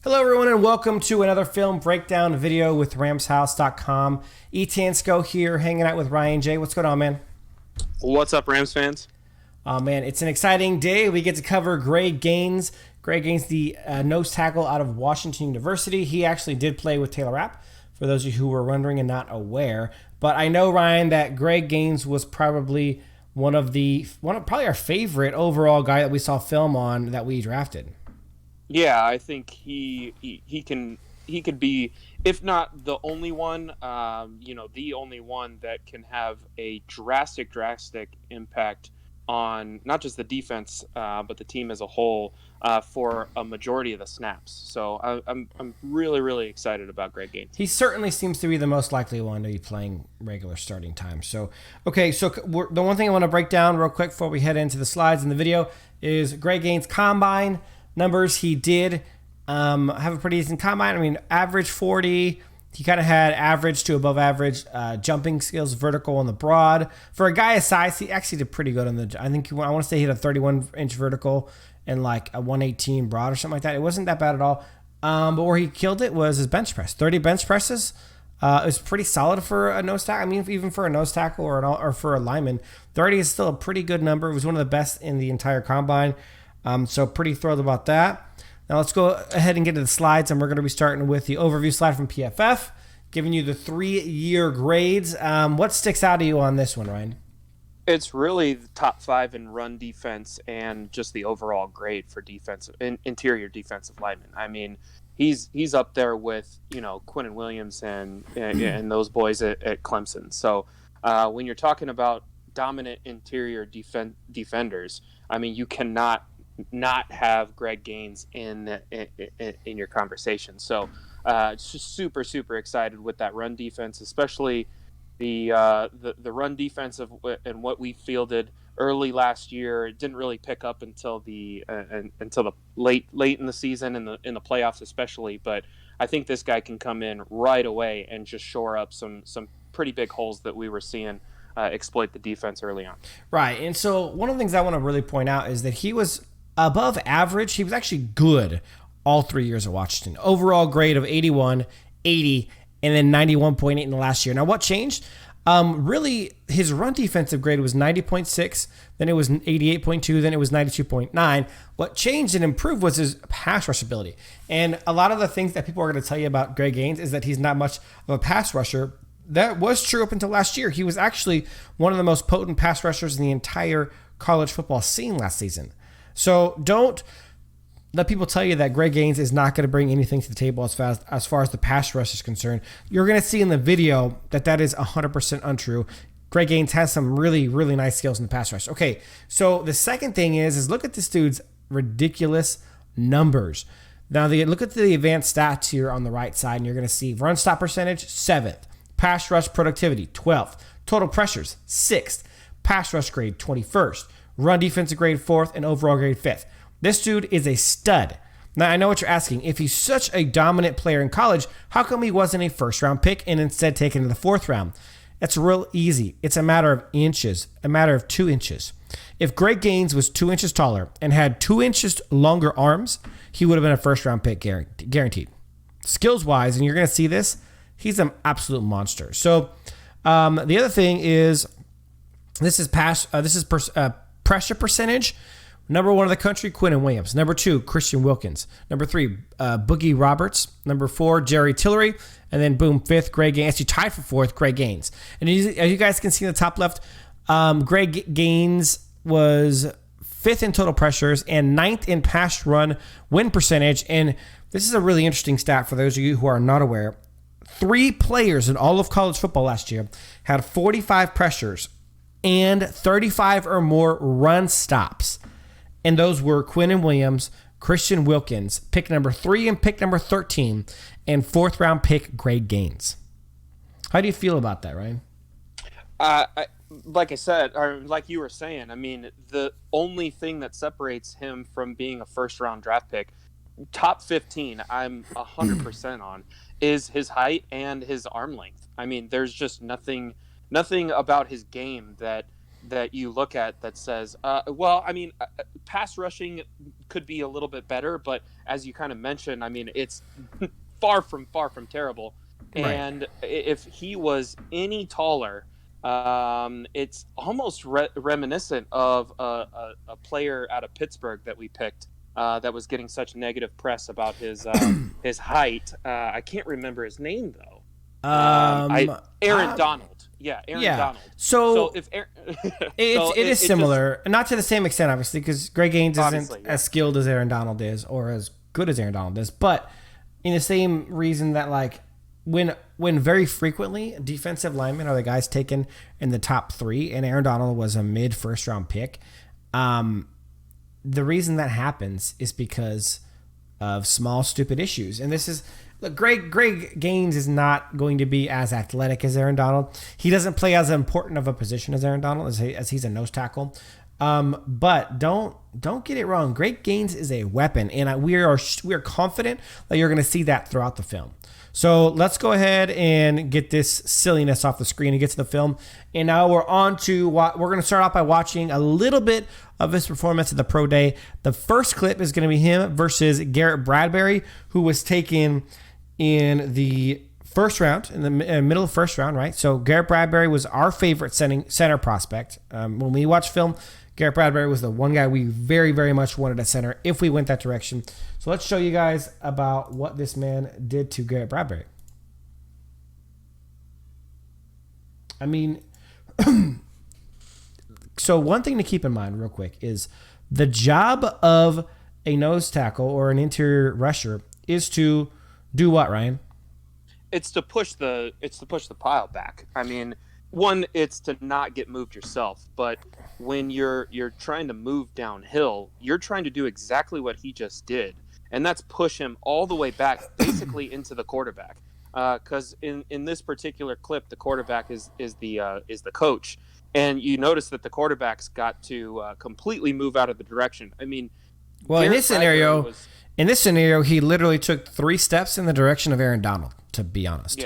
Hello, everyone, and welcome to another film breakdown video with RamsHouse.com. Etansko here, hanging out with Ryan J. What's going on, man? What's up, Rams fans? Oh, man, it's an exciting day. We get to cover Greg Gaines. Greg Gaines, the nose tackle out of Washington University. He actually did play with Taylor Rapp, for those of you who were wondering and not aware. But I know, Ryan, that Greg Gaines was probably probably our favorite overall guy that we saw film on that we drafted. Yeah, I think he could be, if not the only one, the only one that can have a drastic impact on not just the defense, but the team as a whole for a majority of the snaps. So I'm really excited about Greg Gaines. He certainly seems to be the most likely one to be playing regular starting time. So, okay, the one thing I want to break down real quick before we head into the slides in the video is Greg Gaines' combine numbers. He did have a pretty decent combine. I mean, average 40. He kind of had average to above average jumping skills, vertical on the broad. For a guy his size, he actually did pretty good on the. I want to say he had a 31-inch vertical and like a 118 broad or something like that. It wasn't that bad at all. But where he killed it was his bench press. 30 bench presses. It was pretty solid for a nose tackle. I mean, even for a nose tackle or for a lineman, 30 is still a pretty good number. It was one of the best in the entire combine. So pretty thrilled about that. Now let's go ahead and get to the slides, and we're going to be starting with the overview slide from PFF, giving you the 3-year grades. What sticks out to you on this one, Ryan? It's really the top 5 in run defense and just the overall grade for interior defensive linemen. I mean, he's up there with Quinnen Williams and those boys at Clemson. So when you're talking about dominant interior defenders, I mean, you cannot not have Greg Gaines in your conversation. So just super excited with that run defense, especially the run defense and what we fielded early last year. It didn't really pick up until the late in the season and in the playoffs especially. But I think this guy can come in right away and just shore up some pretty big holes that we were seeing exploit the defense early on. Right, and so one of the things I want to really point out is that he was above average. He was actually good all 3 years at Washington. Overall grade of 81, 80, and then 91.8 in the last year. Now, what changed? Really, his run defensive grade was 90.6, then it was 88.2, then it was 92.9. What changed and improved was his pass rush ability. And a lot of the things that people are going to tell you about Greg Gaines is that he's not much of a pass rusher. That was true up until last year. He was actually one of the most potent pass rushers in the entire college football scene last season. So don't let people tell you that Greg Gaines is not going to bring anything to the table as far as the pass rush is concerned. You're going to see in the video that is 100% untrue. Greg Gaines has some really nice skills in the pass rush. Okay, so the second thing is look at this dude's ridiculous numbers. Now, look at the advanced stats here on the right side, and you're going to see run stop percentage, 7th. Pass rush productivity, 12th. Total pressures, 6th. Pass rush grade, 21st. Run defensive grade, 4th, and overall grade, 5th. This dude is a stud. Now, I know what you're asking. If he's such a dominant player in college, how come he wasn't a first-round pick and instead taken in the 4th round? That's real easy. It's a matter of inches, a matter of 2 inches. If Greg Gaines was 2 inches taller and had 2 inches longer arms, he would have been a first-round pick guaranteed. Skills-wise, and you're going to see this, he's an absolute monster. So the other thing is pressure percentage. Number 1 in the country, Quinnen Williams. Number 2, Christian Wilkins. Number 3, Boogie Roberts. Number 4, Jerry Tillery. And then, boom, 5th, Greg Gaines. Actually tied for 4th, Greg Gaines. And as you guys can see in the top left, Greg Gaines was 5th in total pressures and 9th in pass run win percentage. And this is a really interesting stat for those of you who are not aware. 3 players in all of college football last year had 45 pressures and 35 or more run stops. And those were Quinnen Williams, Christian Wilkins, pick number 3 and pick number 13, and 4th round pick Greg Gaines. How do you feel about that, Ryan? Like I said, or like you were saying, I mean, the only thing that separates him from being a first round draft pick, top 15, I'm 100% on, is his height and his arm length. I mean, there's just nothing about his game that that you look at that says, well, I mean, pass rushing could be a little bit better, but as you kind of mentioned, I mean, it's far from terrible. Right. And if he was any taller, it's almost reminiscent of a player out of Pittsburgh that we picked that was getting such negative press about his height. I can't remember his name though. Aaron Donald. Yeah, Aaron Donald. So if Aaron, it is similar, not to the same extent, obviously, because Greg Gaines isn't as skilled as Aaron Donald is, or as good as Aaron Donald is, but in the same reason that like when very frequently defensive linemen are the guys taken in the top 3, and Aaron Donald was a mid first round pick. The reason that happens is because of small stupid issues, and this is. Look, Greg Gaines is not going to be as athletic as Aaron Donald. He doesn't play as important of a position as Aaron Donald, as he's a nose tackle. But don't get it wrong. Greg Gaines is a weapon, and we are confident that you're going to see that throughout the film. So let's go ahead and get this silliness off the screen and get to the film. And now we're on to we're going to start off by watching a little bit of his performance at the Pro Day. The first clip is going to be him versus Garrett Bradbury, who was taken in the first round, in the middle of the first round, right? So Garrett Bradbury was our favorite center prospect. When we watched film, Garrett Bradbury was the one guy we very, very much wanted at center if we went that direction. So let's show you guys about what this man did to Garrett Bradbury. I mean, so one thing to keep in mind real quick is the job of a nose tackle or an interior rusher is to do what, Ryan? It's to push the pile back. I mean, one, it's to not get moved yourself, but when you're trying to move downhill, you're trying to do exactly what he just did, and that's push him all the way back, basically into the quarterback. Because in this particular clip, the quarterback is the coach, and you notice that the quarterback's got to completely move out of the direction. I mean, well, in this scenario, he literally took 3 steps in the direction of Aaron Donald, to be honest.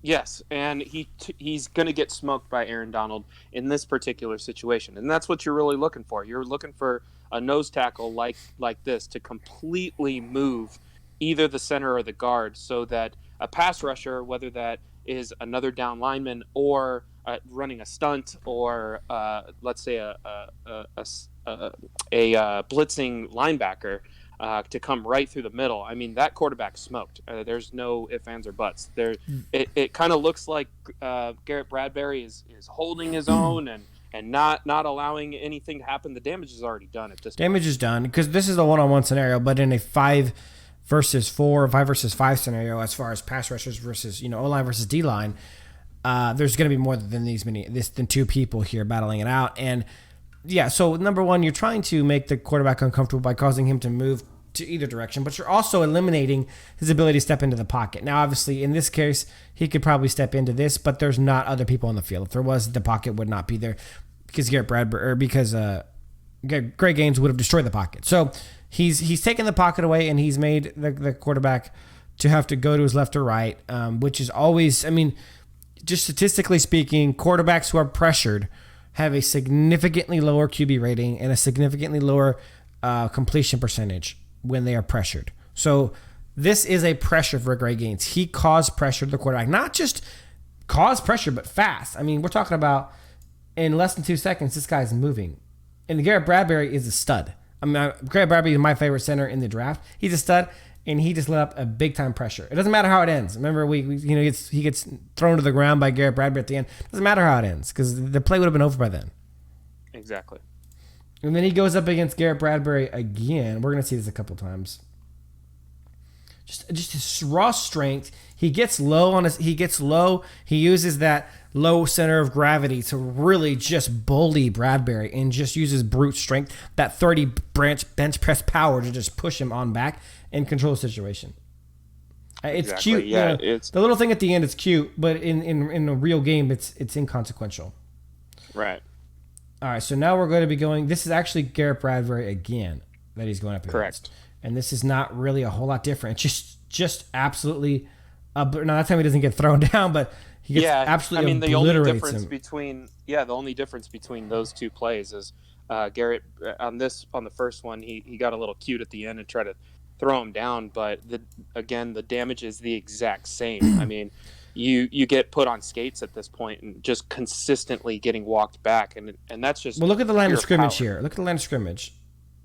Yes, and he's going to get smoked by Aaron Donald in this particular situation, and that's what you're really looking for. You're looking for a nose tackle like this to completely move either the center or the guard, so that a pass rusher, whether that is another down lineman or running a stunt, or let's say a blitzing linebacker, to come right through the middle. I mean, that quarterback smoked. There's no ifs, ands, or buts. It kind of looks like Garrett Bradbury is holding his own and not allowing anything to happen. The damage is already done at this point. Damage is done, because this is a one-on-one scenario, but in a 5 versus 4, 5 versus 5 scenario, as far as pass rushers versus O-line versus D-line, there's going to be more than 2 people here battling it out. And yeah, so number one, you're trying to make the quarterback uncomfortable by causing him to move to either direction, but you're also eliminating his ability to step into the pocket. Now, obviously, in this case, he could probably step into this, but there's not other people on the field. If there was, the pocket would not be there because Greg Gaines would have destroyed the pocket. So he's taken the pocket away, and he's made the quarterback to have to go to his left or right, which is always, I mean, just statistically speaking, quarterbacks who are pressured have a significantly lower QB rating and a significantly lower completion percentage when they are pressured. So this is a pressure for Greg Gaines. He caused pressure to the quarterback. Not just caused pressure, but fast. I mean, we're talking about in less than 2 seconds, this guy's moving. And Garrett Bradbury is a stud. I mean, Garrett Bradbury is my favorite center in the draft. He's a stud, and he just let up a big-time pressure. It doesn't matter how it ends. Remember, he gets thrown to the ground by Garrett Bradbury at the end. It doesn't matter how it ends, because the play would have been over by then. Exactly. And then he goes up against Garrett Bradbury again. We're going to see this a couple times. Just his raw strength. He gets low. He uses that low center of gravity to really just bully Bradbury and just uses brute strength, that 30 bench press power to just push him on back and control the situation. It's exactly. cute. Yeah, the little thing at the end is cute, but in a real game, it's inconsequential. Right. All right, so now we're going to be going. This is actually Garrett Bradbury again that he's going up against. Correct. And this is not really a whole lot different. It's just absolutely. Now that time he doesn't get thrown down, but He gets absolutely obliterates him. The only difference between those two plays is Garrett on the first one he got a little cute at the end and tried to throw him down, but the damage is the exact same. I mean, you get put on skates at this point and just consistently getting walked back, and that's just. Well, look at the line of scrimmage here. Look at the line of scrimmage,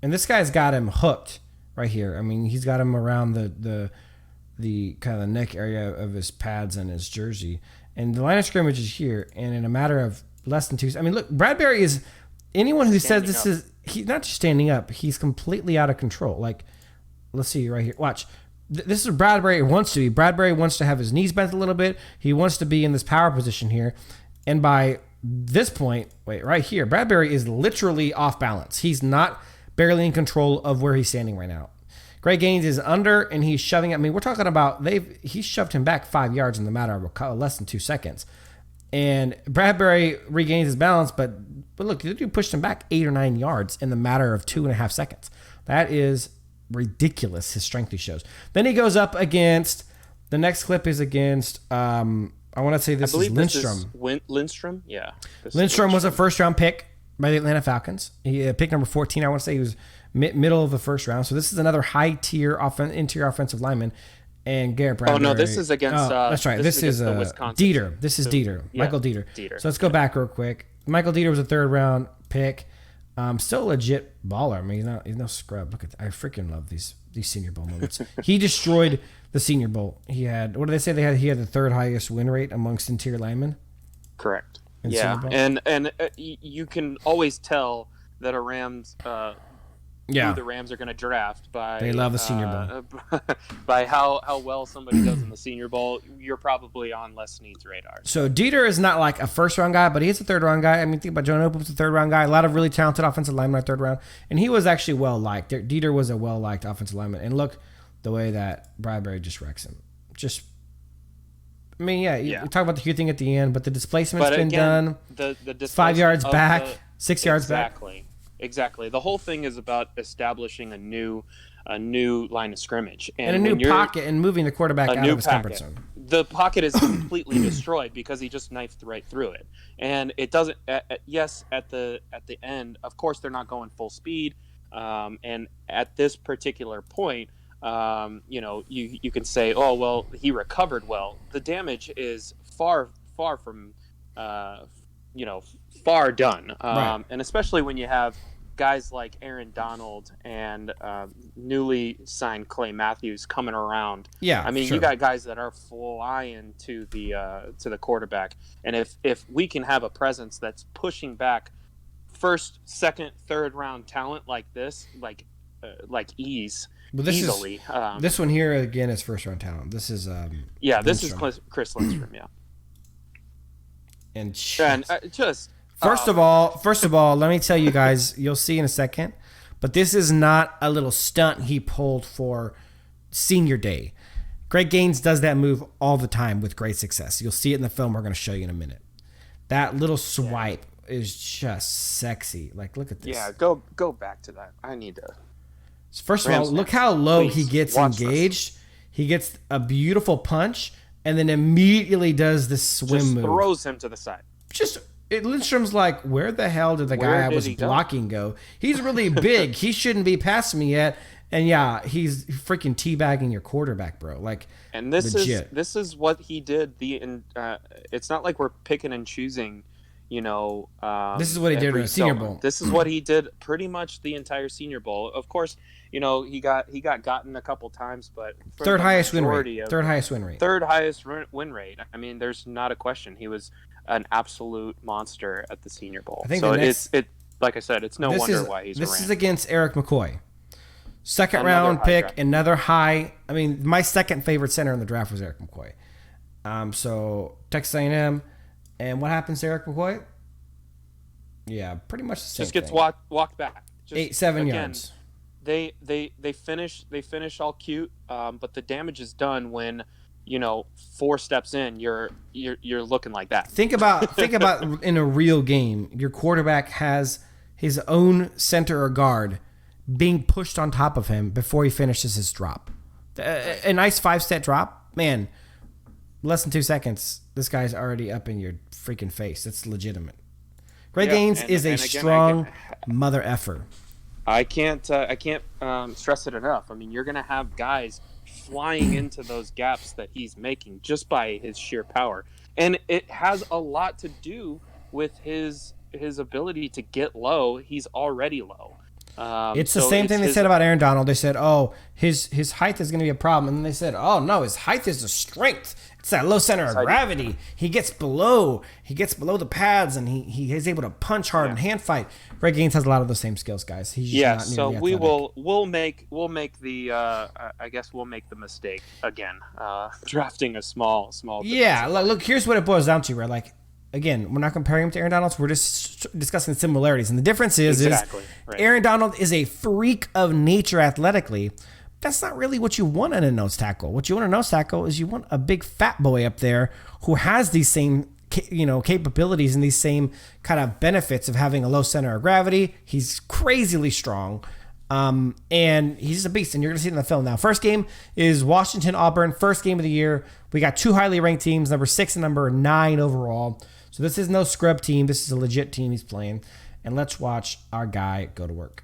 and this guy's got him hooked right here. I mean, he's got him around the kind of the neck area of his pads and his jersey, and the line of scrimmage is here. And in a matter of less than 2, I mean, look, Bradbury is anyone who says this is he's not just standing up. He's completely out of control. Like, let's see right here. Watch. This is what Bradbury wants to be. Bradbury wants to have his knees bent a little bit. He wants to be in this power position here. And by this point, right here, Bradbury is literally off balance. He's not barely in control of where he's standing right now. Greg Gaines is under, and he's shoving. I mean, we're talking about he shoved him back 5 yards in the matter of less than 2 seconds. And Bradbury regains his balance, but look, the dude pushed him back 8 or 9 yards in the matter of 2.5 seconds. That is ridiculous, his strength he shows. Then he goes up against, the next clip is against, I want to say this is Lindstrom. Lindstrom? Yeah. Lindstrom was a first-round pick by the Atlanta Falcons. He pick number 14, I want to say he was middle of the first round. So this is another high-tier interior offensive lineman. And Garrett Bradbury. Oh, no, this is against... that's right. This is Dieter. This is Dieter. Yeah, Michael Dieter. So let's go back real quick. Michael Dieter was a third-round pick. Still a legit baller. I mean, he's no scrub. Look at I freaking love these Senior Bowl moments. He destroyed the Senior Bowl. He had, what did they say? He had the third highest win rate amongst interior linemen. Correct. Yeah, and you can always tell that a Rams who the Rams are going to draft by they love the Senior Bowl. By how well somebody does in the Senior Bowl. You're probably on Les Snead's radar. So Dieter is not like a first round guy, but he is a third round guy. I mean, think about Joe Noteboom's a third round guy. A lot of really talented offensive linemen are third round, and he was actually well liked. Dieter was a well liked offensive lineman, and look the way that Bradbury just wrecks him. I mean, you talk about the cute thing at the end, but the displacement's been done. The 5 yards back, 6 yards back. Exactly. The whole thing is about establishing a new line of scrimmage and a new pocket and moving the quarterback out of his comfort zone. The pocket is completely destroyed because he just knifed right through it, and it doesn't. At the end, of course, they're not going full speed, and at this particular point, you can say, oh well, he recovered well. The damage is far from far done. Right. And especially when you have guys like Aaron Donald and newly signed Clay Matthews coming around. Yeah, I mean, sure. You got guys that are flying to the quarterback, and if we can have a presence that's pushing back first, second, third round talent like this, easily. This one here again is first round talent. This is this is Chris Lindstrom. Yeah. And First of all, let me tell you guys, you'll see in a second, but this is not a little stunt he pulled for senior day. Greg Gaines does that move all the time with great success. You'll see it in the film we're going to show you in a minute. That little swipe is just sexy. Like, look at this. Yeah, go back to that. I need to. First of all, look how low he gets engaged. This. He gets a beautiful punch and then immediately does this swim move. Throws him to the side. Lindstrom's like, where the hell did the guy I was blocking go? He's really big. He shouldn't be past me yet. And he's freaking teabagging your quarterback, bro. Like, and this is what he did. It's not like we're picking and choosing. This is what he did in the Senior Bowl. This is what he did pretty much the entire Senior Bowl. Of course, he got gotten a couple times, but third highest win rate. Third highest win rate. I mean, there's not a question. He was an absolute monster at the Senior Bowl. I think it's like I said, it's no wonder why he's. This is against Eric McCoy, second round pick, another high. I mean, my second favorite center in the draft was Eric McCoy. So Texas A&M, and what happens to Eric McCoy? Yeah, pretty much the same. Just gets walked back. 7 yards. They finish all cute, but the damage is done when 4 steps in, you're looking like that. Think about in a real game, your quarterback has his own center or guard being pushed on top of him before he finishes his drop. A nice 5-step drop, man. less than 2 seconds, this guy's already up in your freaking face. That's legitimate. Greg Gaines is a strong mother effer. I can't stress it enough. I mean, you're going to have guys flying into those gaps that he's making just by his sheer power. And it has a lot to do with his ability to get low. He's already low. It's the same thing they said about Aaron Donald. They said, oh, his height is going to be a problem. And then they said, oh, no, his height is a strength. It's that low center of gravity. He gets below the pads, and he is able to punch hard and hand fight. Greg Gaines has a lot of those same skills, guys. He's just not nearly athletic. we'll make the I guess we'll make the mistake again, drafting a small. Yeah, look, here's what it boils down to, right? Like, again, we're not comparing him to Aaron Donald. We're just discussing similarities. And the difference is Aaron Donald is a freak of nature athletically. That's not really what you want in a nose tackle. What you want in a nose tackle is you want a big fat boy up there who has these same capabilities and these same kind of benefits of having a low center of gravity. He's crazily strong. And he's a beast, and you're going to see it in the film. Now, first game is Washington-Auburn, first game of the year. We got 2 highly ranked teams, number 6 and number 9 overall. So this is no scrub team. This is a legit team he's playing. And let's watch our guy go to work.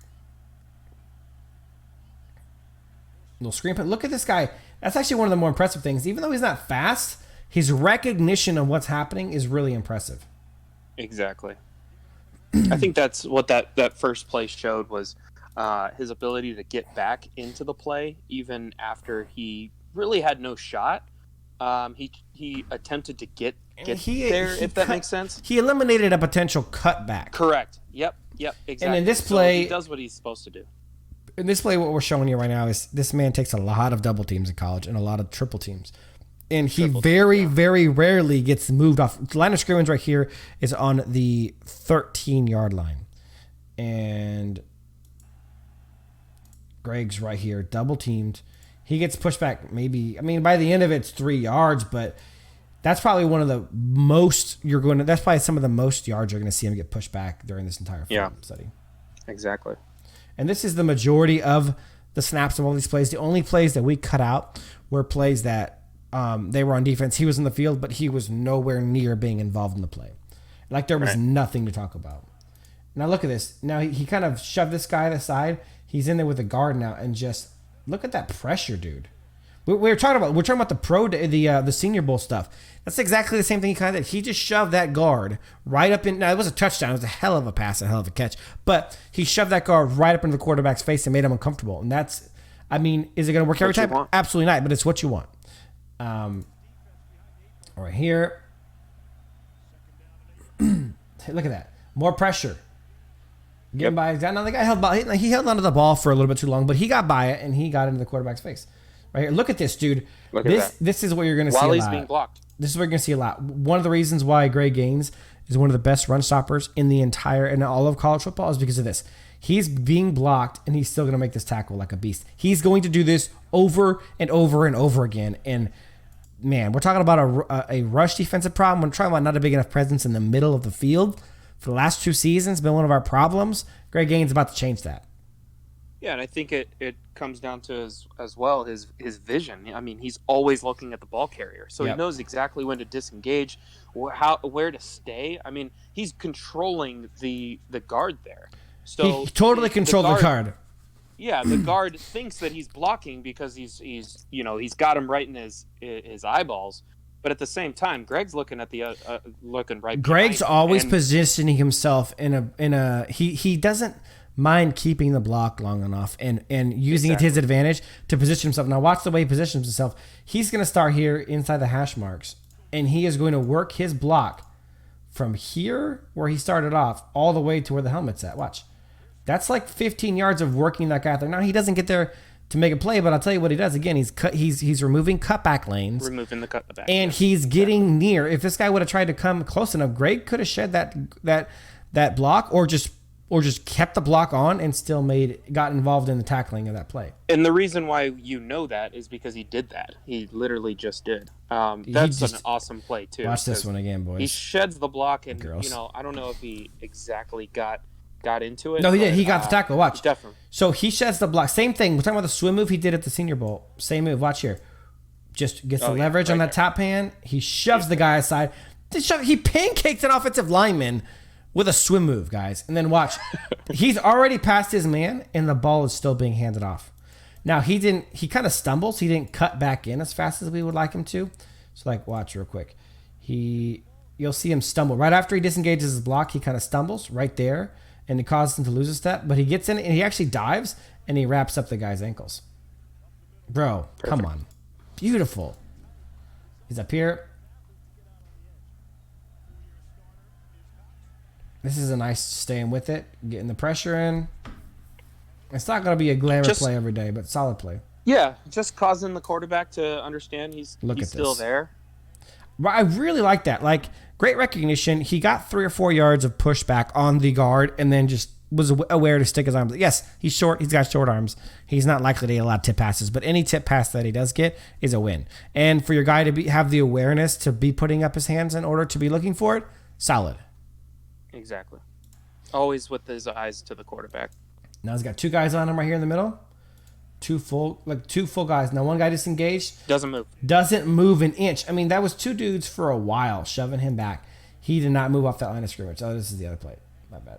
Little screen print. Look at this guy. That's actually one of the more impressive things. Even though he's not fast, his recognition of what's happening is really impressive. Exactly. I think that's what that first play showed was his ability to get back into the play even after he really had no shot. He attempted to get there, if that makes sense. He eliminated a potential cutback. Correct. Yep, exactly. And in this play, he does what he's supposed to do. In this play, what we're showing you right now is this man takes a lot of double teams in college and a lot of triple teams. And he very rarely gets moved off. The line of scrimmage right here is on the 13-yard line. And Greg's right here, double teamed. He gets pushed back maybe, by the end of it, it's 3 yards, but that's probably one of the most that's probably some of the most yards you're going to see him get pushed back during this entire film study. Exactly. And this is the majority of the snaps of all these plays. The only plays that we cut out were plays that they were on defense. He was in the field, but he was nowhere near being involved in the play. Like there was nothing to talk about. Now look at this. Now he kind of shoved this guy to the side. He's in there with a guard now, and just look at that pressure, dude. We're talking about the Senior Bowl stuff. That's exactly the same thing he kind of did. He just shoved that guard right up in. Now it was a touchdown. It was a hell of a pass, a hell of a catch. But he shoved that guard right up into the quarterback's face and made him uncomfortable. And that's, is it going to work every time? Absolutely not. But it's what you want. Right here. Look at that. More pressure. Getting by. Now the guy held onto the ball for a little bit too long, but he got by it and he got into the quarterback's face. Right here. Look at this, dude. This is what you're going to see a lot. While he's being blocked. This is what you're going to see a lot. One of the reasons why Greg Gaines is one of the best run stoppers in all of college football is because of this. He's being blocked, and he's still going to make this tackle like a beast. He's going to do this over and over and over again. And, man, we're talking about a rush defensive problem. We're talking about not a big enough presence in the middle of the field. For the last 2 seasons, it's been one of our problems. Greg Gaines is about to change that. Yeah, and I think it comes down to as well his vision. He's always looking at the ball carrier, so he knows exactly when to disengage, where to stay. He's controlling the guard there. So he totally controlled the guard. Yeah, the guard thinks that he's blocking because he's got him right in his eyeballs. But at the same time, Greg's looking at looking right. Greg's always positioning himself in a he doesn't mind keeping the block long enough and using it to his advantage to position himself. Now watch the way he positions himself. He's going to start here inside the hash marks, and he is going to work his block from here where he started off all the way to where the helmet's at. Watch. That's like 15 yards of working that guy out there. Now he doesn't get there to make a play, but I'll tell you what he does. Again, he's removing cutback lanes. Removing the cutback. And he's getting near. If this guy would have tried to come close enough, Greg could have shed that block or just kept the block on and still got involved in the tackling of that play. And the reason why that is because he did that. He literally just did. That's an awesome play too. Watch this one again, boys. He sheds the block, and I don't know if he exactly got into it. No, he did. He got the tackle. Watch. Definitely. So he sheds the block. Same thing. We're talking about the swim move he did at the Senior Bowl. Same move. Watch here. just gets the leverage on that top hand. He shoves the guy aside. He pancakes an offensive lineman with a swim move, guys. And then watch. He's already past his man, and the ball is still being handed off. Now, he kind of stumbles. He didn't cut back in as fast as we would like him to. So, like, watch real quick. You'll see him stumble. Right after he disengages his block, he kind of stumbles right there, and it causes him to lose a step. But he gets in, and he actually dives, and he wraps up the guy's ankles. Bro, come on. Beautiful. He's up here. This is a nice staying with it, getting the pressure in. It's not going to be a glamour play every day, but solid play. Yeah, just causing the quarterback to understand he's still there. I really like that. Like, great recognition. He got 3 or 4 yards of pushback on the guard and then just was aware to stick his arms. Yes, he's short. He's got short arms. He's not likely to get a lot of tip passes, but any tip pass that he does get is a win. And for your guy to have the awareness to be putting up his hands in order to be looking for it, solid. Exactly. Always with his eyes to the quarterback. Now he's got 2 guys on him right here in the middle. Two full guys. Now one guy disengaged. Doesn't move an inch. I mean, that was 2 dudes for a while shoving him back. He did not move off that line of scrimmage. Oh, this is the other play. My bad.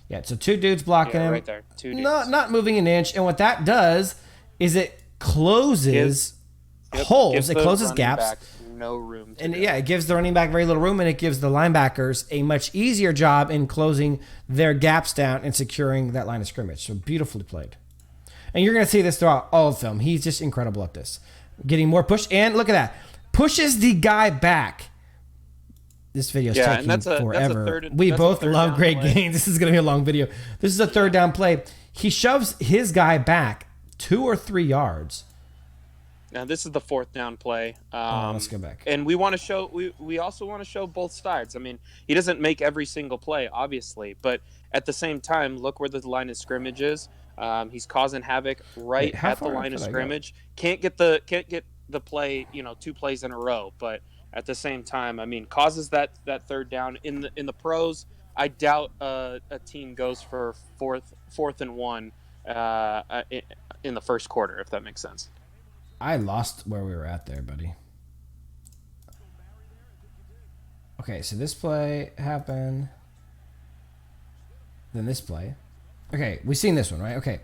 Yeah, so 2 dudes blocking him. Right there. 2 dudes. Not moving an inch. And what that does is it closes holes. It closes gaps. No room. It gives the running back very little room, and it gives the linebackers a much easier job in closing their gaps down and securing that line of scrimmage. So beautifully played. And you're going to see this throughout all of film. He's just incredible at this. Getting more push, and look at that. Pushes the guy back. This video is taking forever. We both love great gains. This is going to be a long video. This is a third down play. He shoves his guy back 2 or 3 yards. Now this is the 4th down play. Let's go back. And we want to show. We also want to show both sides. I mean, he doesn't make every single play, obviously, but at the same time, look where the line of scrimmage is. He's causing havoc at the line of scrimmage. Can't get the play. 2 plays in a row, but at the same time, I mean, causes that third down in the pros. I doubt a team goes for fourth and 1 in the first quarter, if that makes sense. I lost where we were at there, buddy. Okay, so this play happened. Then this play. Okay, we've seen this one, right? Okay.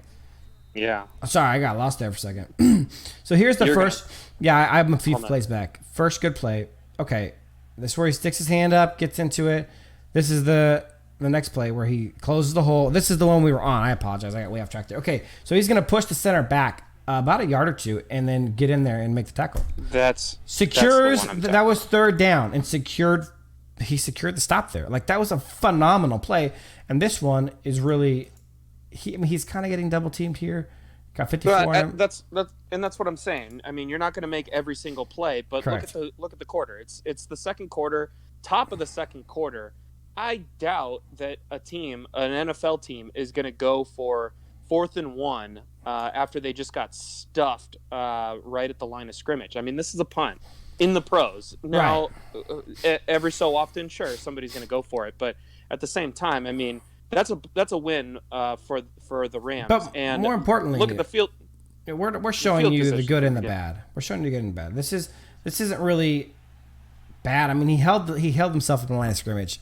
Yeah. Sorry, I got lost there for a second. So here's the first. I'm a few plays back. First good play. Okay, this is where he sticks his hand up, gets into it. This is the next play where he closes the hole. This is the one we were on. I apologize. I got way off track there. Okay, so he's going to push the center back about a yard or 2 and then get in there and make the tackle. Secures. That was 3rd down and secured. He secured the stop there. Like, that was a phenomenal play. And this one is really. He's kind of getting double teamed here. Got 54. That's what I'm saying. I mean, you're not going to make every single play, but Correct. look at the quarter. It's the second quarter, top of the second quarter. I doubt that an NFL team, is going to go for 4th and 1 after they just got stuffed right at the line of scrimmage. I mean, this is a punt in the pros. Now, every so often, sure, somebody's going to go for it, but at the same time, I mean, that's a win for the Rams. But and more importantly, look at the field. We're showing you the good and the bad. We're showing you the good and the bad. This isn't really bad. I mean, he held himself at the line of scrimmage.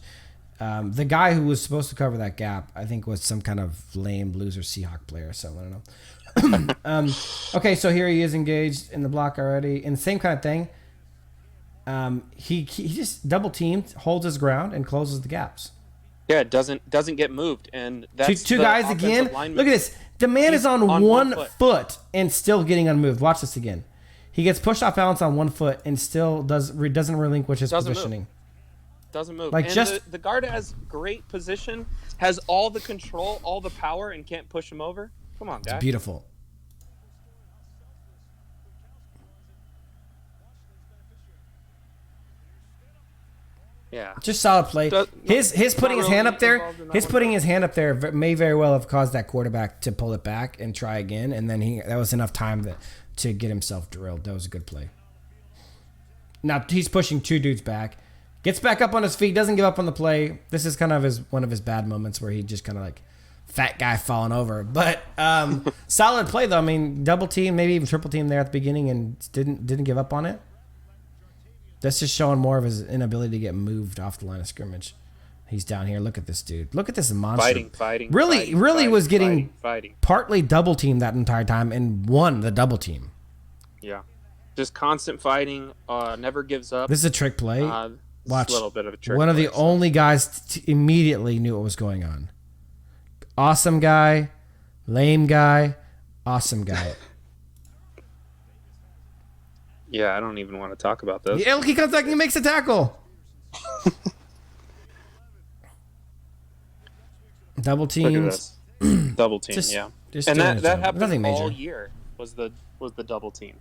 The guy who was supposed to cover that gap, I think, was some kind of lame loser Seahawk player. So I don't know. Okay, so here he is engaged in the block already, and the same kind of thing. He just double teamed, holds his ground, and closes the gaps. Yeah, it doesn't get moved, and that's two guys again. Look at this. The man is on one foot and still getting unmoved. Watch this again. He gets pushed off balance on 1 foot and still doesn't relinquish his positioning. Doesn't move. Like, and the guard has great position, has all the control, all the power, and can't push him over. Come on, guys. It's beautiful. Yeah. Just solid play. His putting his hand up there. His putting his hand up there may very well have caused that quarterback to pull it back and try again, and then that was enough time to get himself drilled. That was a good play. Now he's pushing 2 dudes back, gets back up on his feet, doesn't give up on the play. This is kind of one of his bad moments where he just kind of like fat guy falling over. But solid play though. I mean, double team, maybe even triple team there at the beginning, and didn't give up on it. That's just showing more of his inability to get moved off the line of scrimmage. He's down here. Look at this dude. Look at this monster. Fighting. Really was getting fighting. partly double teamed that entire time and won the double team. Yeah. Just constant fighting. Never gives up. This is a trick play. Watch. A little bit of a trick One of play, the only guys immediately knew what was going on. Awesome guy. Lame guy. Awesome guy. Yeah, I don't even want to talk about this. Yeah, look, he comes back and he makes a tackle. Double teams. Double team, yeah. And that happened all year was the double team.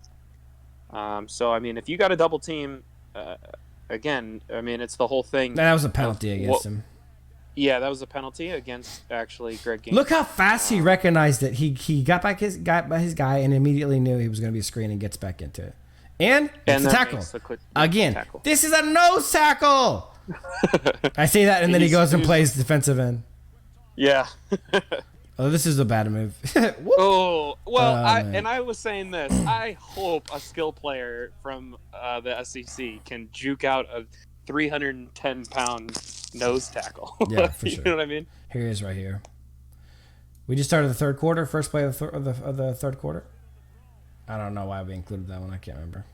So I mean, if you got a double team, again, I mean, it's the whole thing. That was a penalty against him. Yeah, that was a penalty against actually Greg Gaines. Look how fast he recognized it. He got back his guy and immediately knew he was going to be a screen and gets back into it. And it's a tackle. Again, tackle. This is a nose tackle. I say that, and then he goes and plays defensive end. Yeah. Oh, this is a bad move. Oh, well, I was saying this. I hope a skill player from the SEC can juke out a 310-pound nose tackle. Yeah, for sure. You know what I mean? Here he is right here. We just started the third quarter, first play of the third quarter. I don't know why we included that one. I can't remember.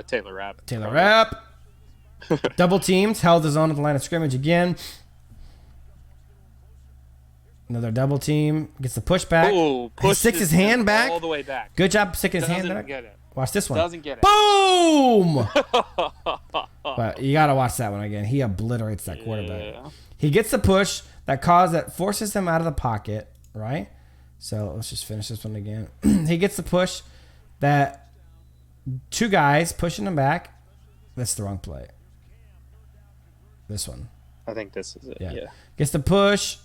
Taylor Rapp. Double teams, held his own at the line of scrimmage again. Another double team. Gets the pushback. Ooh, sticks his hand back. All the way back. Good job sticking his hand back. Get it. Watch this one. Doesn't get it. Boom! But you got to watch that one again. He obliterates that quarterback. Yeah. He gets the push that forces him out of the pocket, right? So let's just finish this one again. He gets the push that two guys pushing him back. That's the wrong play. This one. I think this is it. Yeah. Gets the push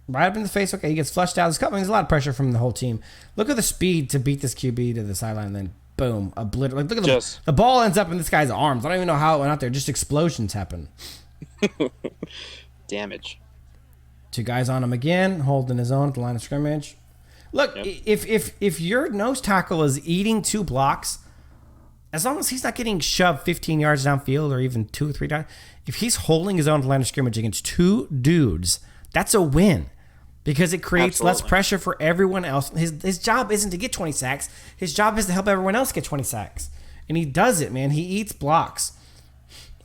right up in the face. Okay, he gets flushed out. There's a lot of pressure from the whole team. Look at the speed to beat this QB to the sideline, and then boom, obliterate. Like, look at the ball ends up in this guy's arms. I don't even know how it went out there. Just explosions happen. Damage. Two guys on him again, holding his own at the line of scrimmage. Look, if your nose tackle is eating two blocks, as long as he's not getting shoved 15 yards downfield or even 2 or 3 times, if he's holding his own at the line of scrimmage against two dudes, that's a win because it creates less pressure for everyone else. His job isn't to get 20 sacks. His job is to help everyone else get 20 sacks. And he does it, man. He eats blocks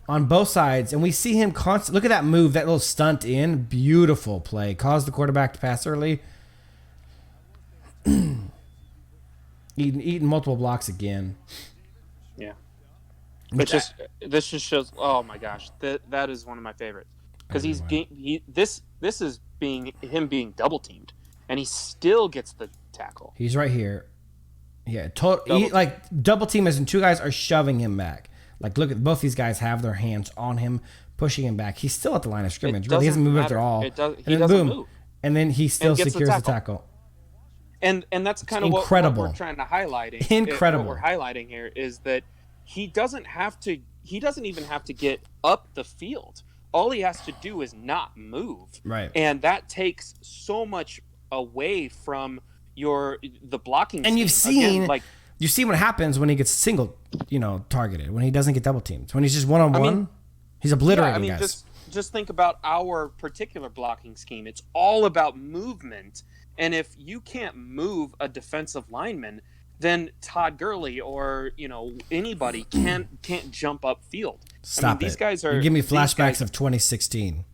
on both sides, and we see him constant. Look at that move, that little stunt in. Beautiful play. Caused the quarterback to pass early. Eating multiple blocks again. Yeah. But this just shows. Oh my gosh, that is one of my favorites because this is him being double teamed, and he still gets the tackle. He's right here. Yeah, double team as in two guys are shoving him back. Like, look at both these guys have their hands on him, pushing him back. He's still at the line of scrimmage. Really, he hasn't moved at all. He doesn't move. And then he still secures the tackle. And that's kind of what we're trying to highlight. Incredible. What we're highlighting here is that he doesn't even have to get up the field. All he has to do is not move. Right. And that takes so much away from the blocking. And you've seen you've seen what happens when he gets single, targeted, when he doesn't get double teamed. When he's just one-on-one, he's obliterating guys. Just think about our particular blocking scheme. It's all about movement. And if you can't move a defensive lineman, then Todd Gurley or anybody can't jump up field. Stop these guys are. You give me flashbacks of 2016.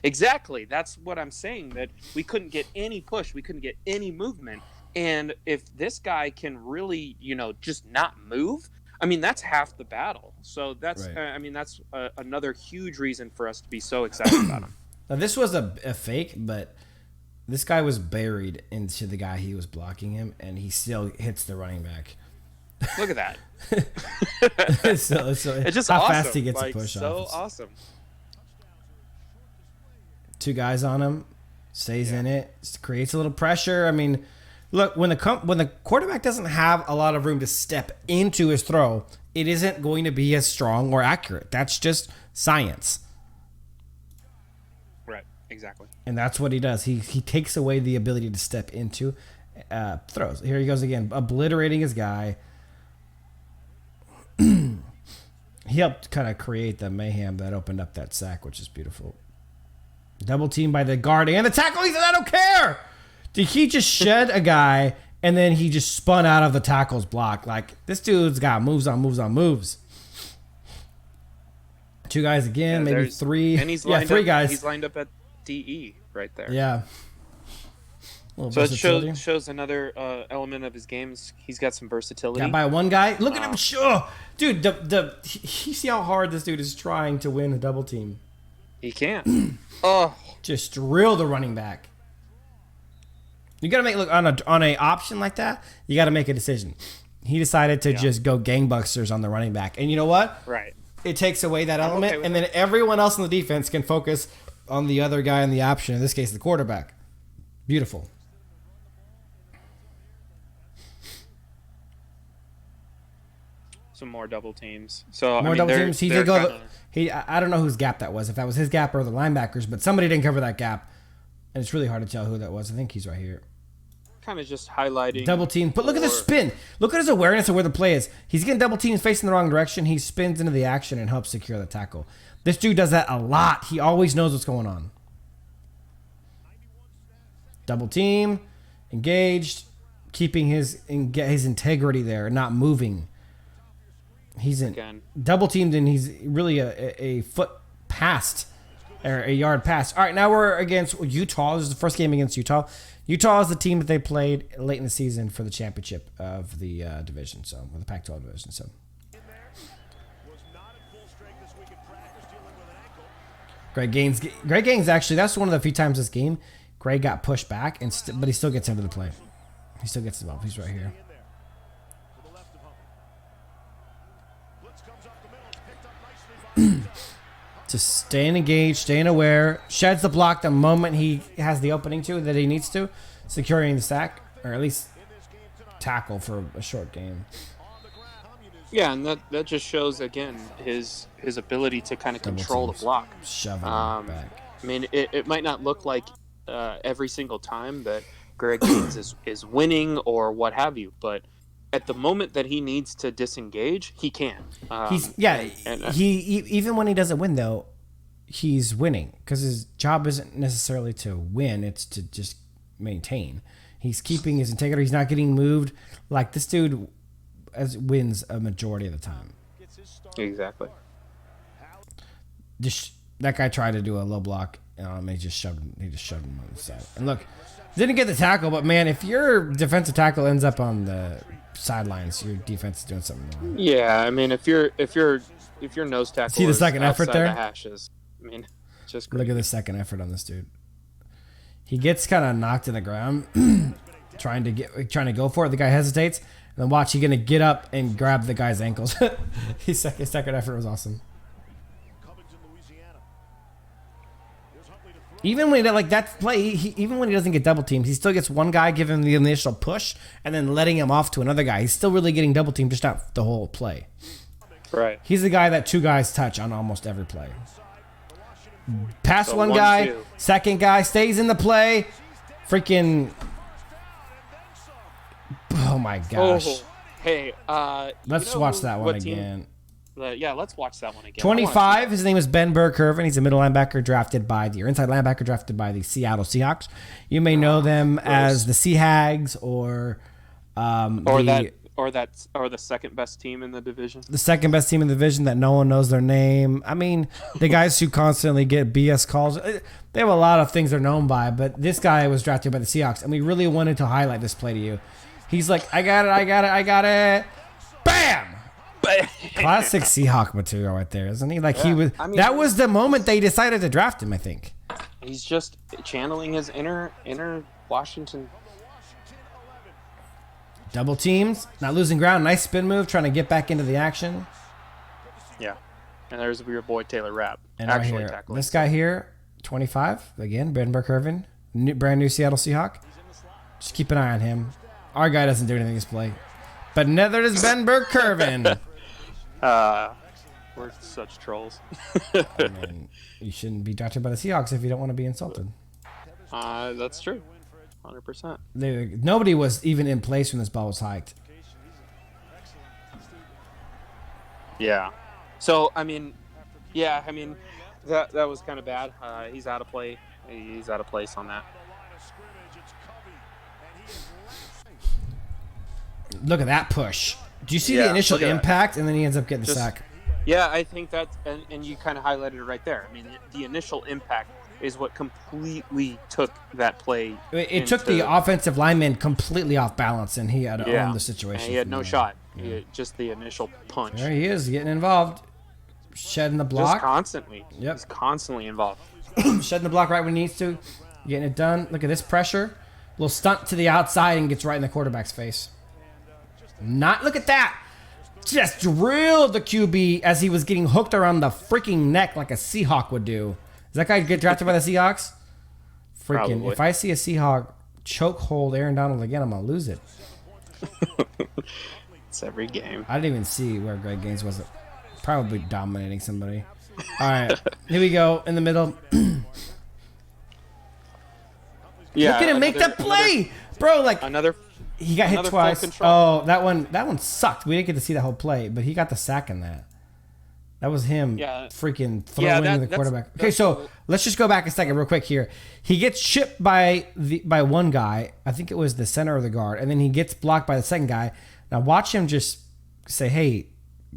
Exactly. That's what I'm saying. That we couldn't get any push, we couldn't get any movement, and if this guy can really, just not move, that's half the battle. So that's, right. That's another huge reason for us to be so excited about him. Now, this was a fake, but. This guy was buried into the guy he was blocking him, and he still hits the running back. Look at that. It's just how awesome. Fast he gets a push off. So awesome. Two guys on him, stays in it, creates a little pressure. Look, when the quarterback doesn't have a lot of room to step into his throw, it isn't going to be as strong or accurate. That's just science. exactly. And that's what he does. He takes away the ability to step into throws. Here he goes again, obliterating his guy. He helped kind of create the mayhem that opened up that sack, which is beautiful. Double team by the guard and the tackle. He said, I don't care. Did he just shed a guy and then he just spun out of the tackle's block? Like, this dude's got moves on moves on moves. Two guys again, maybe three. And he's three guys. He's lined up at DE right there. Yeah. So it shows another element of his games. He's got some versatility. Got by one guy. Look at him. Sure. Dude, you see how hard this dude is trying to win a double team. He can't. Oh. Just drill the running back. You got to make, look, on a option like that, you got to make a decision. He decided to just go gangbusters on the running back. And you know what? Right. It takes away that element, and then everyone else in the defense can focus on the other guy in the option, in this case, the quarterback. Beautiful. Some more double teams. So more double teams. He did go. I don't know whose gap that was. If that was his gap or the linebackers, but somebody didn't cover that gap, and it's really hard to tell who that was. I think he's right here. Kind of just highlighting double team. But look at the spin. Look at his awareness of where the play is. He's getting double teams facing the wrong direction. He spins into the action and helps secure the tackle. This dude does that a lot. He always knows what's going on. Double team, engaged, keeping his integrity there, not moving. He's in double teamed, and he's really a foot past, or a yard past. All right, now we're against Utah. This is the first game against Utah. Utah is the team that they played late in the season for the championship of the division, so or the Pac-12 division. So, Greg Gaines actually, that's one of the few times this game Greg got pushed back, but he still gets into the play. He still gets involved. He's right here. Just staying engaged, staying aware, sheds the block the moment he has the opening that he needs to, securing the sack, or at least tackle for a short game. Yeah, and that just shows, again, his ability to kind of control the block. Shoving back. I mean, it might not look like every single time that Greg Gaines is winning or what have you, but at the moment that he needs to disengage, he can. Even when he doesn't win, though, he's winning because his job isn't necessarily to win; it's to just maintain. He's keeping his integrity. He's not getting moved. Like this dude wins a majority of the time. Exactly. That guy tried to do a low block. He just shoved him on the side. And look, didn't get the tackle, but man, if your defensive tackle ends up on the sidelines, your defense is doing something wrong. Yeah, I mean, if your nose tackle see the second effort there, the hashes, I mean, just great. Look at the second effort on this dude. He gets kind of knocked to the ground, trying to go for it. The guy hesitates, and then watch, he's gonna get up and grab the guy's ankles. His second effort was awesome. Even when even when he doesn't get double teamed, he still gets one guy giving him the initial push and then letting him off to another guy. He's still really getting double teamed, just not the whole play. Right. He's the guy that two guys touch on almost every play. Pass one guy, second guy stays in the play. Freaking. Oh my gosh. Oh, hey, let's watch that one again. Yeah, let's watch that one again. 25. His name is Burke Irvin. He's a middle linebacker drafted by inside linebacker drafted by the Seattle Seahawks. You may know them as the Seahags or the second best team in the division. The second best team in the division that no one knows their name. I mean, the guys who constantly get BS calls. They have a lot of things they're known by, but this guy was drafted by the Seahawks, and we really wanted to highlight this play to you. He's like, I got it. Bam! Classic Seahawk material right there, isn't he? Like that was the moment they decided to draft him, I think. He's just channeling his inner Washington. Double teams, not losing ground, nice spin move, trying to get back into the action. Yeah. And there's your boy Taylor Rapp. And right here, this guy here, 25, again, Burke Irvin, brand new Seattle Seahawk. Just keep an eye on him. Our guy doesn't do anything this play. But neither does Burke Irvin. We're such trolls. I mean, you shouldn't be drafted by the Seahawks if you don't want to be insulted. That's true. 100%. Nobody was even in place when this ball was hiked. Yeah. So, I mean, that was kind of bad. He's out of play. He's out of place on that. Look at that push. Do you see the initial impact, and then he ends up getting the sack? Yeah, I think that's, and you kind of highlighted it right there. I mean, the initial impact is what completely took that play. It took the offensive lineman completely off balance, and he had to own the situation. And he had no shot. Just the initial punch. There he is, getting involved. Shedding the block. Just constantly. Yep. He's constantly involved. Shedding the block right when he needs to. Getting it done. Look at this pressure. Little stunt to the outside and gets right in the quarterback's face. Look at that. Just drilled the QB as he was getting hooked around the freaking neck like a Seahawk would do. Does that guy get drafted by the Seahawks? Freaking, Probably. if I see a Seahawk choke hold Aaron Donald again, I'm going to lose it. It's every game. I didn't even see where Greg Gaines was. Probably dominating somebody. All right, here we go in the middle. Yeah, look at him make that play, bro. Like he got hit twice. Oh, that one sucked. We didn't get to see the whole play, but he got the sack in that. That was him freaking throwing the quarterback. Okay, so let's just go back a second real quick here. He gets chipped by one guy. I think it was the center of the guard, and then he gets blocked by the second guy. Now watch him just say, "Hey,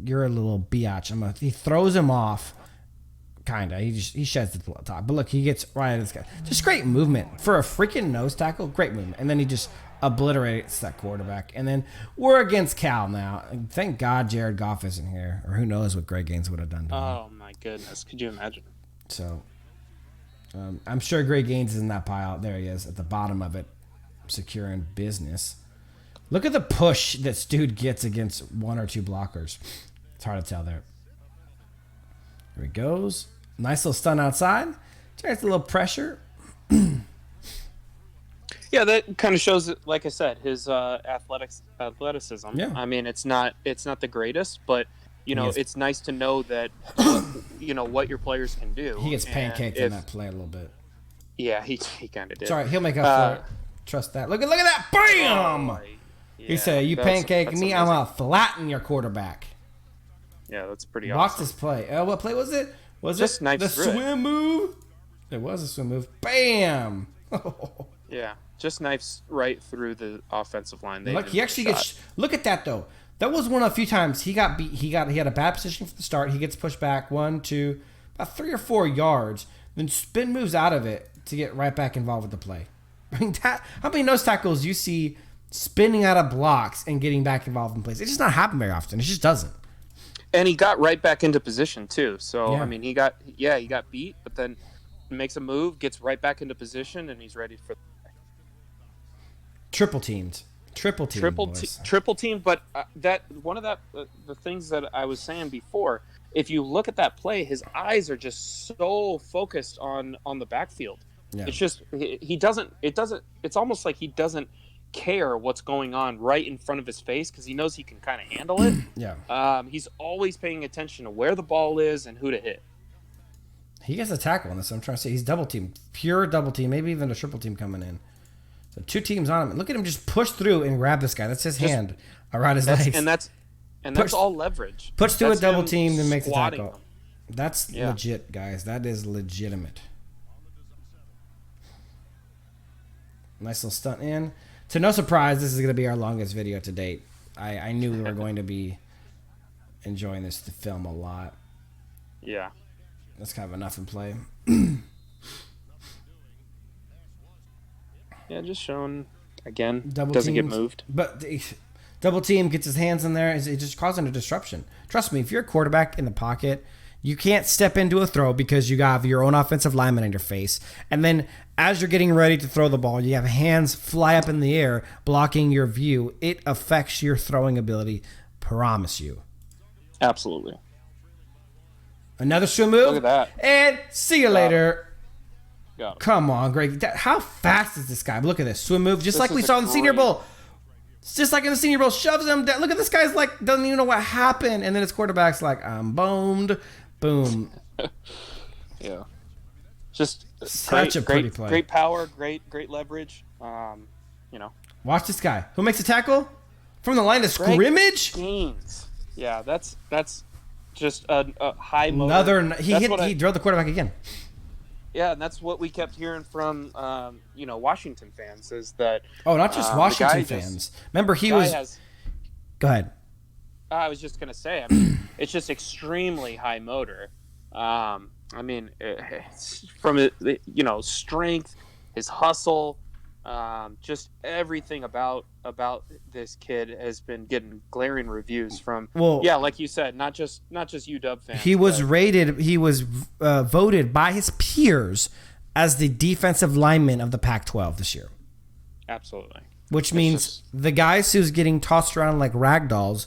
you're a little biatch." He throws him off. Kinda. He sheds the top. But look, he gets right at this guy. Just great movement. For a freaking nose tackle, great movement. And then he just obliterates that quarterback. And then we're against Cal now. Thank God Jared Goff isn't here. Or who knows what Greg Gaines would have done to him. Oh, my goodness. Could you imagine? So, I'm sure Greg Gaines is in that pile. There he is at the bottom of it, securing business. Look at the push this dude gets against one or two blockers. It's hard to tell there. Here he goes. Nice little stun outside. There's a little pressure. Yeah, that kind of shows, like I said, his athleticism. Yeah. I mean, it's not the greatest, but it's nice to know that what your players can do. He gets pancaked in that play a little bit. Yeah, he kind of did. Sorry, he'll make up for it. Trust that. Look at that! Bam! He said, "You pancake me, amazing. I'm gonna flatten your quarterback." Yeah, that's pretty Watch awesome. this play. What play was it? Was just it the swim move? It was a swim move. Bam! Yeah, just knifes right through the offensive line. Look, he actually gets. Look at that though. That was one of the few times he got beat. He had a bad position for the start. He gets pushed back 1, 2, about 3 or 4 yards. Then spin moves out of it to get right back involved with the play. I mean, how many nose tackles you see spinning out of blocks and getting back involved in plays? It just not happen very often. It just doesn't. And he got right back into position too. So I mean, he got beat, but then makes a move, gets right back into position, and he's ready for triple teamed. Triple team. But that one of the things that I was saying before. If you look at that play, his eyes are just so focused on the backfield. Yeah. It's just he doesn't. It's almost like he doesn't care what's going on right in front of his face because he knows he can kind of handle it. Yeah. He's always paying attention to where the ball is and who to hit. He gets a tackle on this. I'm trying to say he's double team, pure double team, maybe even a triple team coming in. So 2 teams on him. Look at him just push through and grab this guy. That's his hand around his legs. And that's all leverage. Push through a double team and makes the tackle. Him. That's legit, guys. That is legitimate. Nice little stunt in. To no surprise, this is going to be our longest video to date. I knew we were going to be enjoying this to film a lot. Yeah. That's kind of enough in play. Yeah, just showing, again, double doesn't teams, get moved. But double team gets his hands in there. It's just causing a disruption. Trust me, if you're a quarterback in the pocket, you can't step into a throw because you have your own offensive lineman in your face. And then as you're getting ready to throw the ball, you have hands fly up in the air blocking your view. It affects your throwing ability. Promise you. Absolutely. Another swim move. Look at that. And see you later. Got it. Come on, Greg. How fast is this guy? Look at this swim move, just like we saw in the Senior Bowl. It's just like in the Senior Bowl, shoves him down. Look at this guy's like, doesn't even know what happened. And then his quarterback's like, I'm boned. Boom. Yeah. Just such a pretty play. Great power, great leverage. Watch this guy. Who makes a tackle? From the line of scrimmage? Gains. Yeah, that's just a high motor. He drove the quarterback again. Yeah, and that's what we kept hearing from Washington fans is that. Oh, not just Washington fans. Remember, he was. Go ahead. I was just gonna say. I mean, it's just extremely high motor. From strength, his hustle, just everything about this kid has been getting glaring reviews from. Well, yeah, like you said, not just UW fans. He was voted by his peers as the defensive lineman of the Pac-12 this year. Absolutely. Which means the guys who's getting tossed around like rag dolls,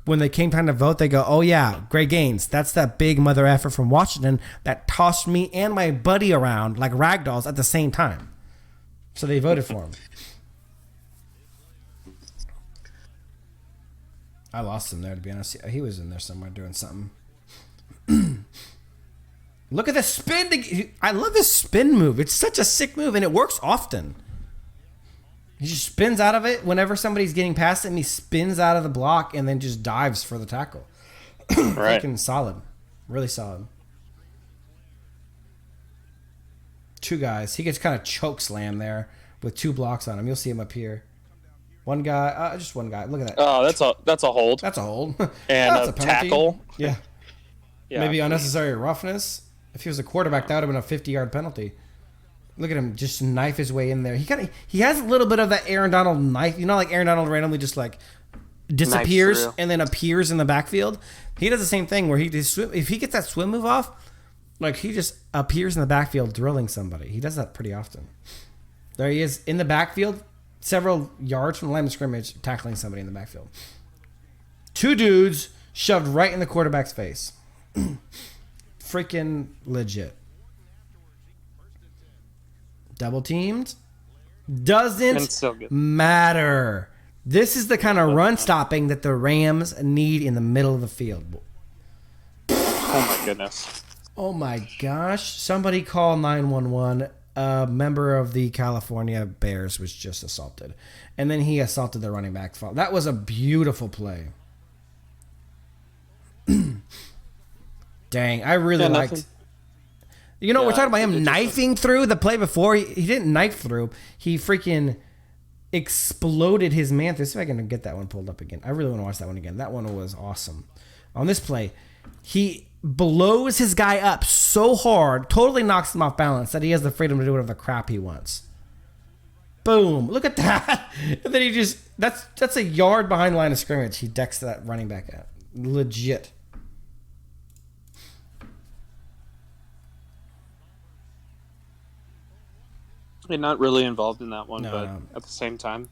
when they came time to vote, they go, oh yeah, Greg Gaines, that's that big mother effer from Washington that tossed me and my buddy around like rag dolls at the same time. So they voted for him. I lost him there, to be honest. He was in there somewhere doing something. Look at the spin. I love this spin move. It's such a sick move, and it works often. He just spins out of it whenever somebody's getting past him. He spins out of the block and then just dives for the tackle. Right. Freaking solid. Really solid. Two guys. He gets kind of choke slam there with two blocks on him. You'll see him up here. One guy. Just one guy. Look at that. Oh, that's a hold. That's a hold. And a tackle. Yeah. Maybe unnecessary roughness. If he was a quarterback, that would have been a 50-yard penalty. Look at him just knife his way in there. He has a little bit of that Aaron Donald knife. You know, like Aaron Donald randomly just like disappears and then appears in the backfield. He does the same thing where if he gets that swim move off, like he just appears in the backfield drilling somebody. He does that pretty often. There he is in the backfield, several yards from the line of scrimmage, tackling somebody in the backfield. Two dudes shoved right in the quarterback's face. Freaking legit. Double teamed. Doesn't matter. This is the kind of run stopping that the Rams need in the middle of the field. Oh my goodness. Oh my gosh. Somebody call 911. A member of the California Bears was just assaulted. And then he assaulted the running back. That was a beautiful play. Dang, I really liked... Nothing. You know, we're talking about him knifing through the play before. He didn't knife through. He freaking exploded his man. Let's see if I can get that one pulled up again. I really want to watch that one again. That one was awesome. On this play, he blows his guy up so hard, totally knocks him off balance, that he has the freedom to do whatever the crap he wants. Boom. Look at that. And then he just... That's a yard behind the line of scrimmage. He decks that running back out. Legit. Not really involved in that one, but at the same time,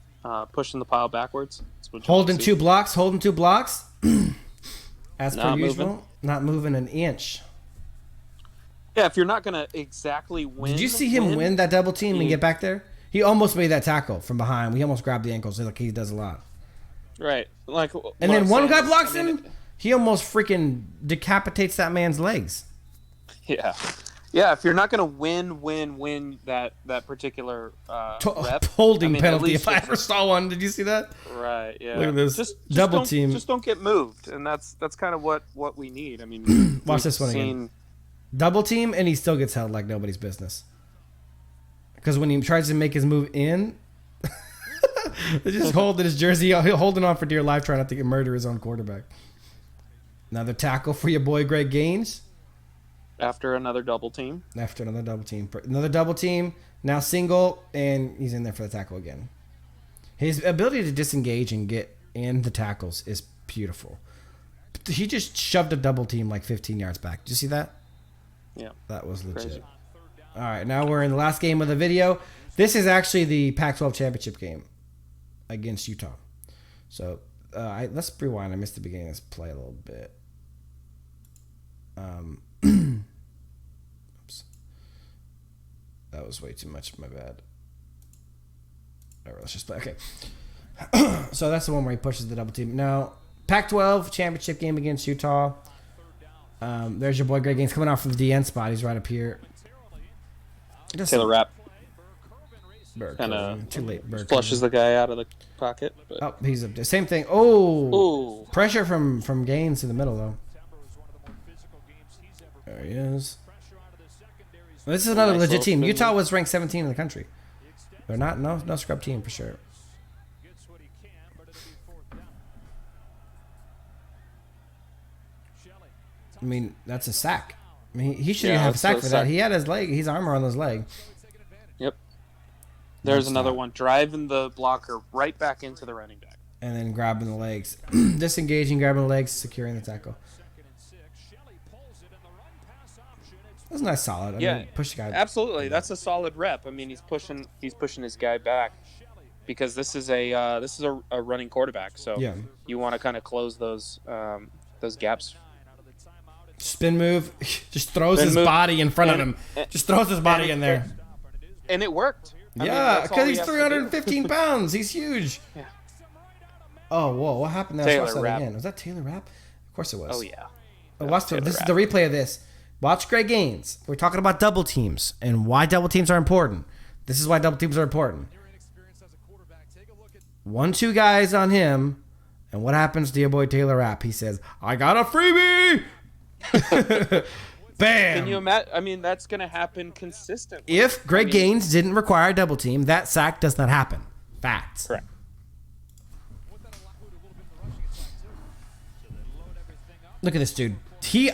pushing the pile backwards. Holding two blocks. As per usual, not moving an inch. Yeah, if you're not going to exactly win. Did you see him win that double team and get back there? He almost made that tackle from behind. He almost grabbed the ankles like he does a lot. Right. And then one guy blocks him. He almost freaking decapitates that man's legs. Yeah. Yeah, if you're not going to win that particular rep, holding penalty. If I ever saw one, did you see that? Right. Yeah. Look at this. Just double team. Just don't get moved, and that's kind of what we need. I mean, watch this one again. Double team, and he still gets held like nobody's business. Because when he tries to make his move in, they just holding his jersey, holding on for dear life, trying not to murder his own quarterback. Another tackle for your boy Greg Gaines. After another double team. Another double team. Now single, and he's in there for the tackle again. His ability to disengage and get in the tackles is beautiful. He just shoved a double team like 15 yards back. Did you see that? Yeah. That was legit. Crazy. All right, now we're in the last game of the video. This is actually the Pac-12 championship game against Utah. So let's rewind. I missed the beginning of this play a little bit. Oops. That was way too much. My bad. All right, let's just play. Okay. So that's the one where he pushes the double team. Now, Pac-12 championship game against Utah. There's your boy Greg Gaines coming out from the DN spot. He's right up here. Taylor Rapp kind of too late. Burke flushes the guy out of the pocket. But. Oh, he's up there. Same thing. Oh, pressure from Gaines in the middle though. There he is. Well, this is another legit team. Utah was ranked 17 in the country. They're not no scrub team for sure. I mean, that's a sack. I mean, he shouldn't have a sack for that. He had his leg, his armor on his leg. Yep. There's another one. Driving the blocker right back into the running back. And then grabbing the legs. Disengaging, grabbing the legs, securing the tackle. That's a nice solid. I mean, push the guy. Absolutely. That's a solid rep. I mean, he's pushing his guy back because this is a running quarterback. So you want to kind of close those gaps. Spin move, just throws his body in front of him. Just throws his body in there. And it worked. Yeah, because he's 315 pounds. He's huge. Yeah. Oh, whoa. What happened there? Taylor Rapp. Was that Taylor Rapp? Of course it was. Oh, yeah. This is the replay of this. Watch Greg Gaines. We're talking about double teams and why double teams are important. This is why double teams are important. 1-2 guys on him. And what happens to your boy Taylor Rapp? He says, I got a freebie! Bam! Can you imagine? I mean, that's going to happen consistently. If Greg Gaines didn't require a double team, that sack does not happen. Facts. Correct. Look at this dude. He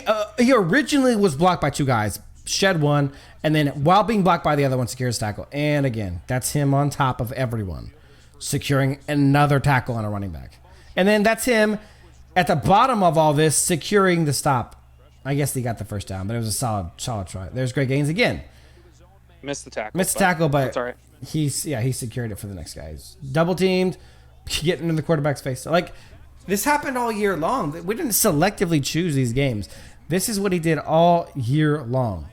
originally was blocked by 2 guys, shed one, and then while being blocked by the other one, secures tackle. And again, that's him on top of everyone, securing another tackle on a running back. And then that's him at the bottom of all this, securing the stop. I guess he got the first down, but it was a solid try. There's Greg Gaines again. Missed the tackle. But that's all right. He secured it for the next guy. He's double teamed, getting in the quarterback's face. So, like, this happened all year long. We didn't selectively choose these games. This is what he did all year long.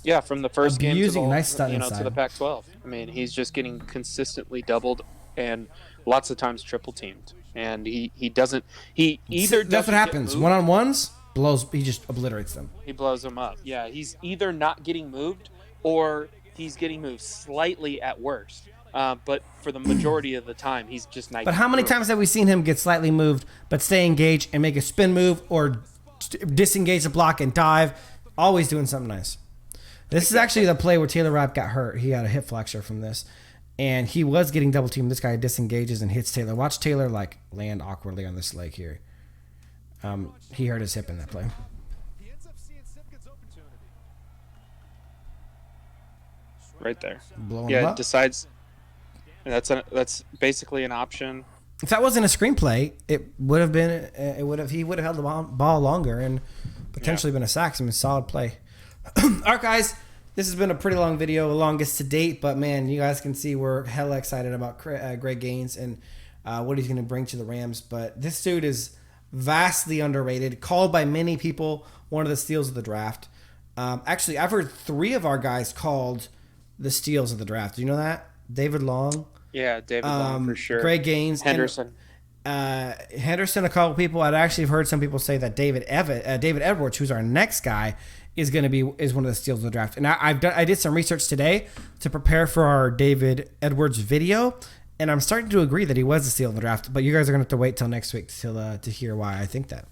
Yeah, from the first game to the Pac-12. I mean, he's just getting consistently doubled and lots of times triple teamed. And that's what happens. One-on-ones, he just obliterates them. He blows them up. Yeah, he's either not getting moved or he's getting moved slightly at worst. But for the majority of the time, he's just not. But how many times have we seen him get slightly moved, but stay engaged and make a spin move or disengage the block and dive? Always doing something nice. This is actually the play where Taylor Rapp got hurt. He had a hip flexor from this. And he was getting double teamed. This guy disengages and hits Taylor. Watch Taylor land awkwardly on this leg here. He hurt his hip in that play. Right there. Blowing him up. Decides. That's basically an option. If that wasn't a screenplay, he would have held the ball longer and potentially been a sack. I mean, solid play. All right, guys. This has been a pretty long video, the longest to date, but man, you guys can see we're hella excited about Greg Gaines and what he's going to bring to the Rams. But this dude is vastly underrated, called by many people one of the steals of the draft. Actually, I've heard 3 of our guys called the steals of the draft. Do you know that? David Long. Yeah, David Long for sure. Greg Gaines. Henderson. Henderson, a couple people. I'd actually heard some people say that David Edwards, who's our next guy, is one of the steals of the draft. And I did some research today to prepare for our David Edwards video, and I'm starting to agree that he was a steal of the draft. But you guys are gonna have to wait till next week to hear why I think that.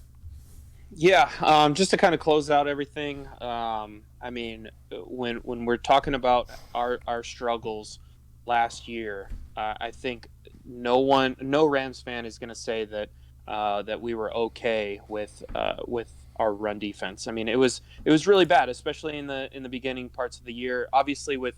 Yeah, just to kind of close out everything. I mean, when we're talking about our struggles last year, I think no Rams fan is going to say that we were okay with our run defense. I mean, it was really bad, especially in the beginning parts of the year. Obviously, with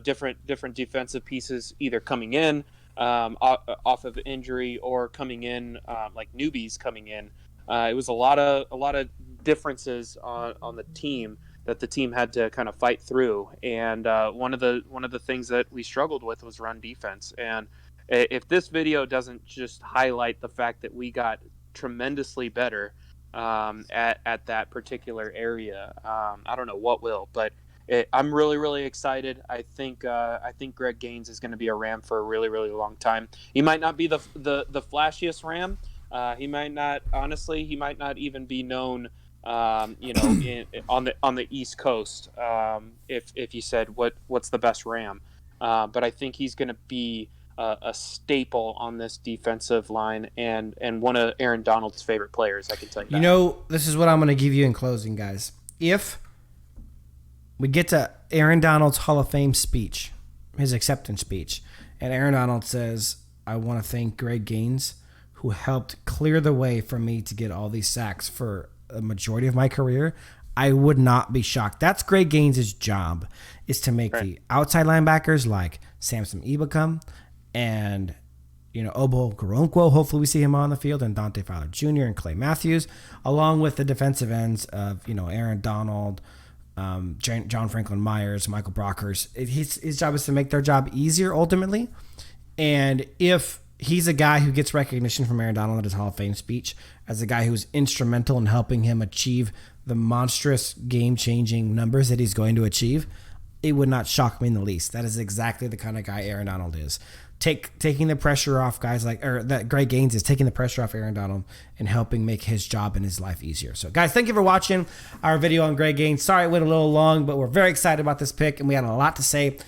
different defensive pieces either coming in off of injury or coming in like newbies coming in. It was a lot of differences on the team that the team had to kind of fight through. And one of the things that we struggled with was run defense. And if this video doesn't just highlight the fact that we got tremendously better at that particular area, I don't know what will. But I'm really, really excited. I think Greg Gaines is going to be a Ram for a really, really long time. He might not be the flashiest Ram. He might not, honestly, he might not even be known, on the East Coast. If you said what's the best Ram, but I think he's going to be a staple on this defensive line and one of Aaron Donald's favorite players. I can tell you. You know, this is what I'm going to give you in closing, guys. If we get to Aaron Donald's Hall of Fame speech, his acceptance speech, and Aaron Donald says, "I want to thank Greg Gaines, who helped clear the way for me to get all these sacks for a majority of my career," I would not be shocked. That's Greg Gaines' job, is to make the outside linebackers like Samson Ebukam and Obo Okoronkwo. Hopefully we see him on the field, and Dante Fowler Jr. and Clay Matthews, along with the defensive ends of Aaron Donald, John Franklin Myers, Michael Brockers. His job is to make their job easier ultimately. And if he's a guy who gets recognition from Aaron Donald at his Hall of Fame speech as a guy who was instrumental in helping him achieve the monstrous game-changing numbers that he's going to achieve, it would not shock me in the least. That is exactly the kind of guy Aaron Donald is. Taking the pressure off guys that Greg Gaines is taking the pressure off Aaron Donald and helping make his job and his life easier. So, guys, thank you for watching our video on Greg Gaines. Sorry it went a little long, but we're very excited about this pick, and we had a lot to say.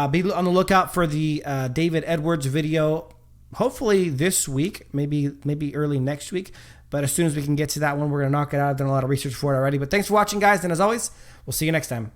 Be on the lookout for the David Edwards video, hopefully this week, maybe early next week. But as soon as we can get to that one, we're going to knock it out. I've done a lot of research for it already. But thanks for watching, guys, and as always, we'll see you next time.